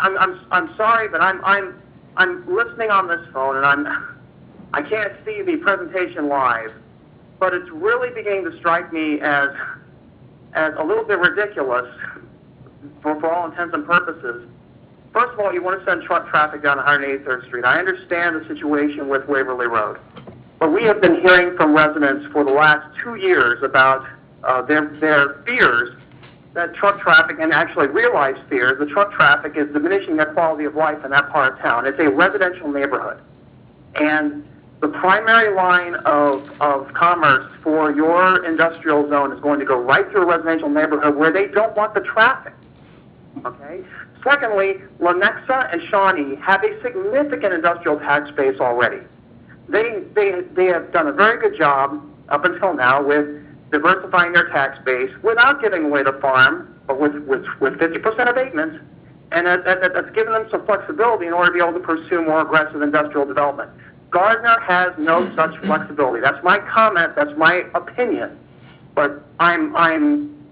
I'm sorry, but I'm listening on this phone, and I can't see the presentation live, but it's really beginning to strike me as a little bit ridiculous for all intents and purposes. First of all, you want to send truck traffic down 183rd Street. I understand the situation with Waverly Road, but we have been hearing from residents for the last 2 years about their fears that truck traffic, and actually realized fears, the truck traffic is diminishing their quality of life in that part of town. It's a residential neighborhood. And the primary line of commerce for your industrial zone is going to go right through a residential neighborhood where they don't want the traffic. Okay? Secondly, Lenexa and Shawnee have a significant industrial tax base already. They have done a very good job up until now with diversifying their tax base without giving away the farm, but with 50% abatements, and that's given them some flexibility in order to be able to pursue more aggressive industrial development. Gardner has no such flexibility. That's my comment. That's my opinion. But I'm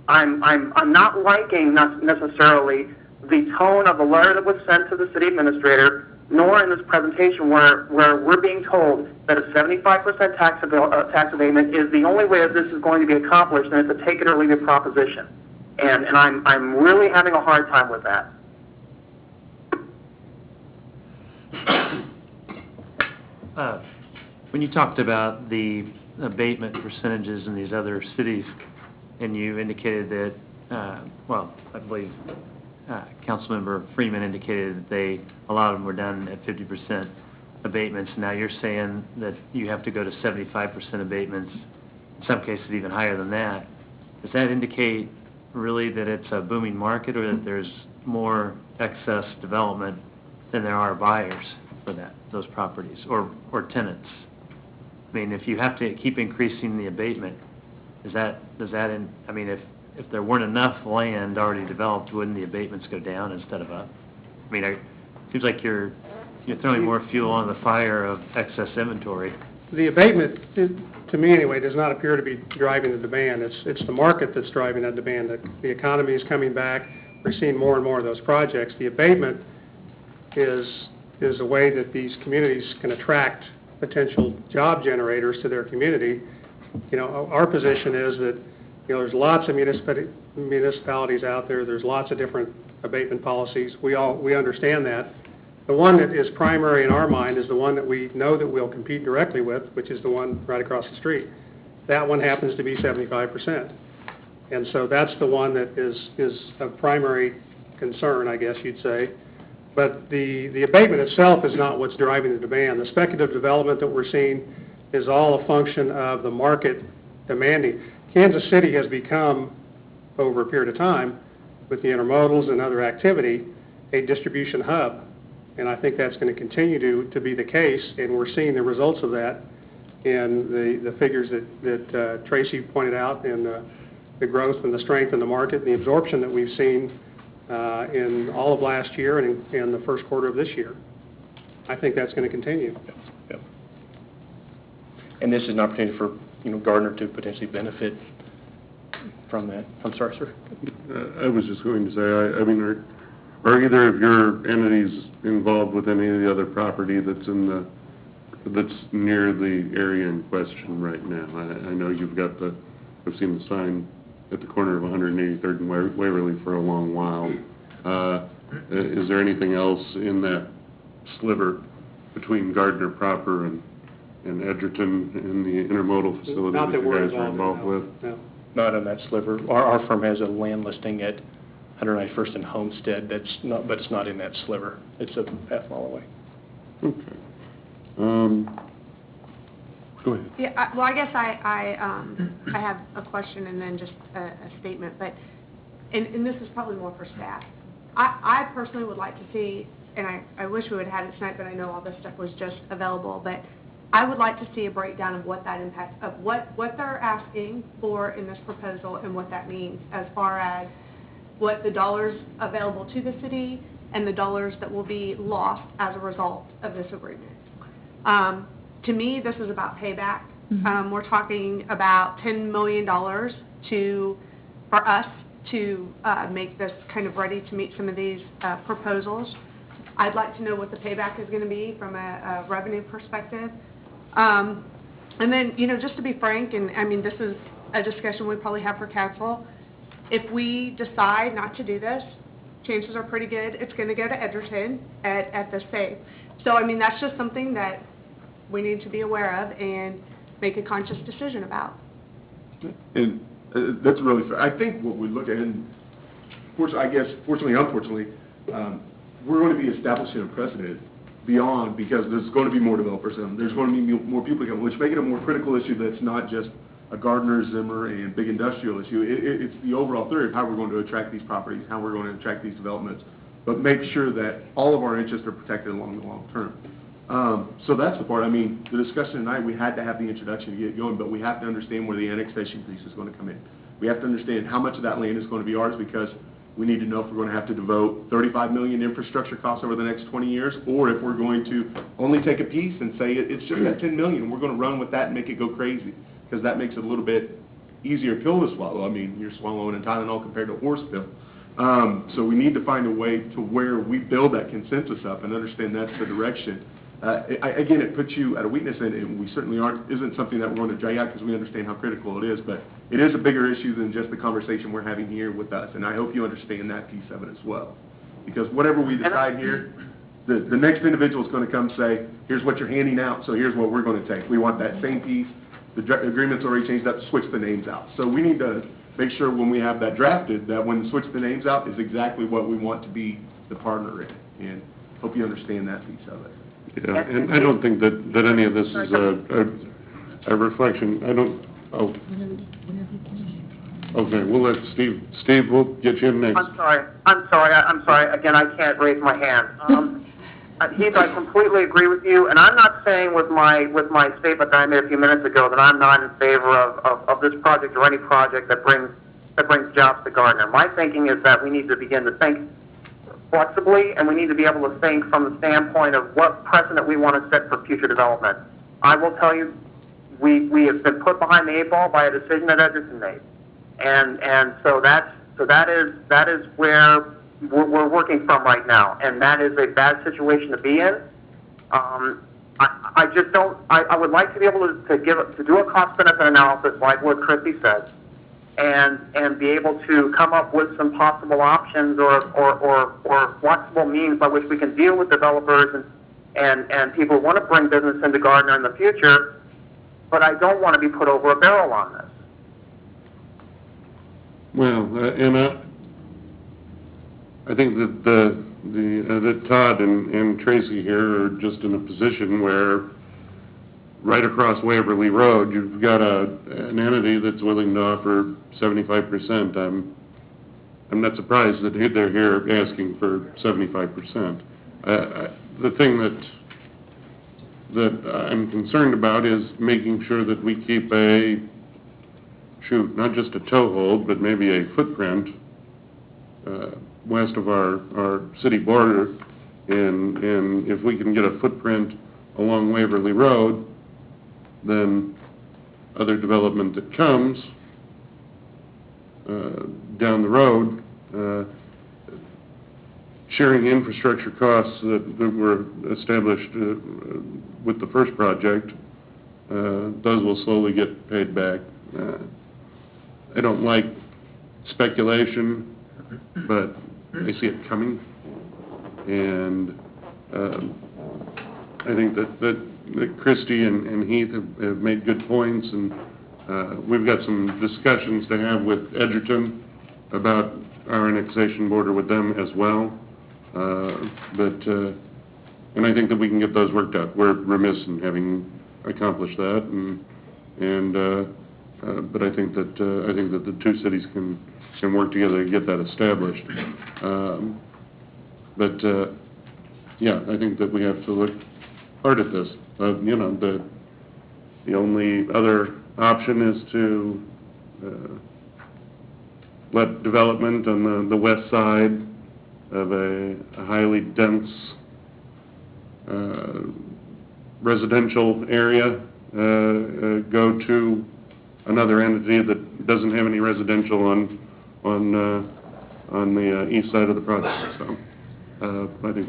not liking necessarily the tone of the letter that was sent to the city administrator, nor in this presentation where we're being told that a 75% tax abatement is the only way that this is going to be accomplished, and it's a take it or leave it proposition. And I'm really having a hard time with that. When you talked about the abatement percentages in these other cities, and you indicated that, I believe Councilmember Freeman indicated that a lot of them were done at 50% abatements. Now you're saying that you have to go to 75% abatements, in some cases even higher than that. Does that indicate really that it's a booming market, or that there's more excess development than there are buyers for those properties or tenants? I mean, if you have to keep increasing the abatement, if there weren't enough land already developed, wouldn't the abatements go down instead of up? I mean, it seems like you're throwing more fuel on the fire of excess inventory. The abatement, to me anyway, does not appear to be driving the demand. It's the market that's driving that demand. The economy is coming back. We're seeing more and more of those projects. The abatement is a way that these communities can attract potential job generators to their community. Our position is that there's lots of municipalities out there. There's lots of different abatement policies. We understand that. The one that is primary in our mind is the one that we know that we'll compete directly with, which is the one right across the street. That one happens to be 75%. And so that's the one that is of primary concern, I guess you'd say. But the abatement itself is not what's driving the demand. The speculative development that we're seeing is all a function of the market demanding. Kansas City has become, over a period of time, with the intermodals and other activity, a distribution hub. And I think that's going to continue to be the case, and we're seeing the results of that in the figures that Tracy pointed out, and the growth and the strength in the market, and the absorption that we've seen in all of last year and in the first quarter of this year. I think that's going to continue. Yep. And this is an opportunity for Gardner to potentially benefit from that. I'm sorry, sir. I was just going to say, are either of your entities involved with any of the other property that's near the area in question right now? I know you've got I've seen the sign at the corner of 183rd and Waverly for a long while. Is there anything else in that sliver between Gardner proper and Edgerton and the intermodal facility that you guys are involved with? No. Not on that sliver. Our firm has a land listing at 191st and Homestead. But it's not in that sliver. It's a half mile away. Okay. Go ahead. Yeah. I guess I have a question and then just a statement. But and this is probably more for staff. I personally would like to see, and I wish we would have had it tonight, but I know all this stuff was just available. But I would like to see a breakdown of what that impact of what they're asking for in this proposal and what that means as far as what the dollars available to the city and the dollars that will be lost as a result of this agreement. To me, this is about payback. Mm-hmm. We're talking about $10 million for us to make this kind of ready to meet some of these proposals. I'd like to know what the payback is going to be from a revenue perspective. And then, you know, just to be frank, and I mean, this is a discussion we probably have for council, if we decide not to do this, chances are pretty good it's going to go to Edgerton at the save. So, I mean, that's just something that we need to be aware of and make a conscious decision about. And that's really fair. I think what we look at, and fortunately, unfortunately, we're going to be establishing a precedent beyond, because there's going to be more developers and there's going to be more people coming, which make it a more critical issue that's not just a Gardner, Zimmer, and big industrial issue. It's the overall theory of how we're going to attract these properties, how we're going to attract these developments, but make sure that all of our interests are protected along the long term. So that's the part. I mean, the discussion tonight, we had to have the introduction to get going, but we have to understand where the annexation piece is going to come in. We have to understand how much of that land is going to be ours, because we need to know if we're going to have to devote $35 million infrastructure costs over the next 20 years, or if we're going to only take a piece and say it's just that $10 million, and we're going to run with that and make it go crazy, because that makes it a little bit easier pill to swallow. I mean, you're swallowing a Tylenol compared to a horse pill. So we need to find a way to where we build that consensus up and understand that's the direction. Again, it puts you at a weakness, and we certainly isn't something that we're going to drag out, because we understand how critical it is, but it is a bigger issue than just the conversation we're having here with us, and I hope you understand that piece of it as well. Because whatever we decide here, the next individual is going to come say, here's what you're handing out, so here's what we're going to take. We want that same piece. The agreement's already changed up, switch the names out. So we need to make sure when we have that drafted, that when the switch the names out is exactly what we want to be the partner in, and hope you understand that piece of it. Yeah, and I don't think that any of this is a reflection. I don't, okay, we'll let Steve, we'll get you in next. I'm sorry. Again, I can't raise my hand. Heath, I completely agree with you, and I'm not saying with my statement that I made a few minutes ago that I'm not in favor of this project or any project that brings jobs to Gardner. My thinking is that we need to begin to think flexibly, and we need to be able to think from the standpoint of what precedent we want to set for future development. I will tell you, we have been put behind the 8 ball by a decision that Edgerton made, and so that is where we're working from right now, and that is a bad situation to be in. I just don't. I would like to be able to do a cost benefit analysis like what Christy says, and be able to come up with some possible options or flexible means by which we can deal with developers and people who want to bring business into Gardner in the future, but I don't want to be put over a barrel on this. Well, and I think that Todd and Tracy here are just in a position where right across Waverly Road, you've got an entity that's willing to offer 75%. I'm not surprised that they're here asking for 75%. The thing that I'm concerned about is making sure that we keep not just a toehold, but maybe a footprint west of our city border, and if we can get a footprint along Waverly Road, then other development that comes down the road, sharing infrastructure costs that were established with the first project, those will slowly get paid back. I don't like speculation, but I see it coming, and I think that Christie and Heath have made good points, and we've got some discussions to have with Edgerton about our annexation border with them as well, and I think that we can get those worked out. We're remiss in having accomplished that, but I think that the two cities can work together to get that established. Yeah, I think that we have to look hard at this. The only other option is to let development on the west side of a highly dense residential area go to another entity that doesn't have any residential on the east side of the project, so, I think